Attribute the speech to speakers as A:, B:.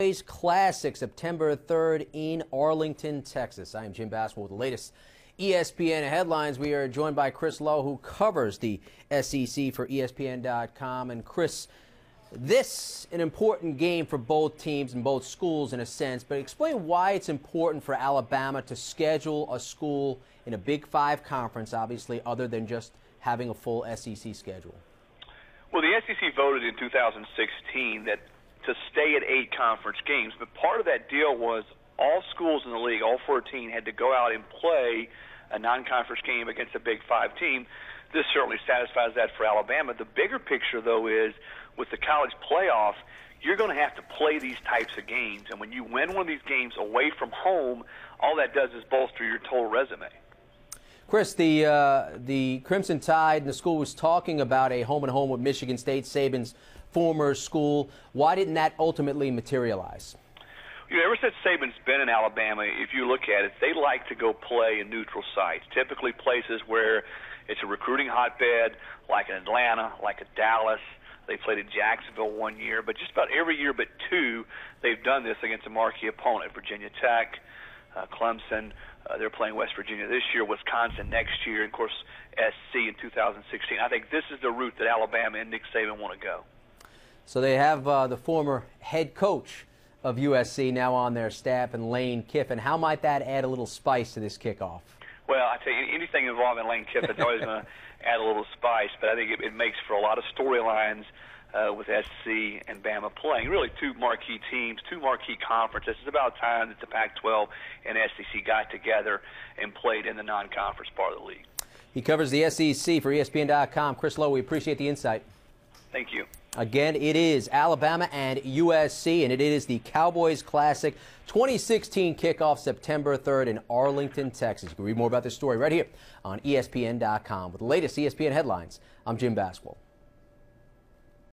A: Classic, September 3rd in Arlington, Texas. I am Jim Basswell with the latest ESPN headlines. We are joined by Chris Lowe, who covers the SEC for ESPN.com. And Chris, this an important game for both teams and both schools in a sense, but explain why it's important for Alabama to schedule a school in a Big Five conference, obviously, other than just having a full SEC schedule.
B: Well, the SEC voted in 2016 that to stay at 8 conference games, but part of that deal was all schools in the league, all 14, had to go out and play a non-conference game against a Big Five team. This certainly satisfies that for Alabama. The bigger picture, though, is with the college playoff, you're going to have to play these types of games, and when you win one of these games away from home, all that does is bolster your total resume.
A: Chris, the Crimson Tide and the school was talking about a home-and-home with Michigan State, Saban's former school. Why didn't that ultimately materialize?
B: You know, ever since Saban's been in Alabama, if you look at it, they like to go play in neutral sites, typically places where it's a recruiting hotbed, like in Atlanta, like in Dallas. They played in Jacksonville one year, but just about every year but 2, they've done this against a marquee opponent, Virginia Tech, Clemson. They're playing West Virginia this year, Wisconsin next year, and, of course, SC in 2016. I think this is the route that Alabama and Nick Saban want to go.
A: So they have the former head coach of USC now on their staff, and Lane Kiffin. How might that add a little spice to this kickoff?
B: Well, I tell you, anything involving Lane Kiffin is always going to add a little spice, but I think it makes for a lot of storylines with SC and Bama playing. Really 2 marquee teams, 2 marquee conferences. It's about time that the Pac-12 and SEC got together and played in the non-conference part of the league.
A: He covers the SEC for ESPN.com. Chris Lowe, we appreciate the insight.
B: Thank you.
A: Again, it is Alabama and USC, and it is the Cowboys Classic 2016 kickoff September 3rd in Arlington, Texas. You can read more about this story right here on ESPN.com. With the latest ESPN headlines, I'm Jim Basswell.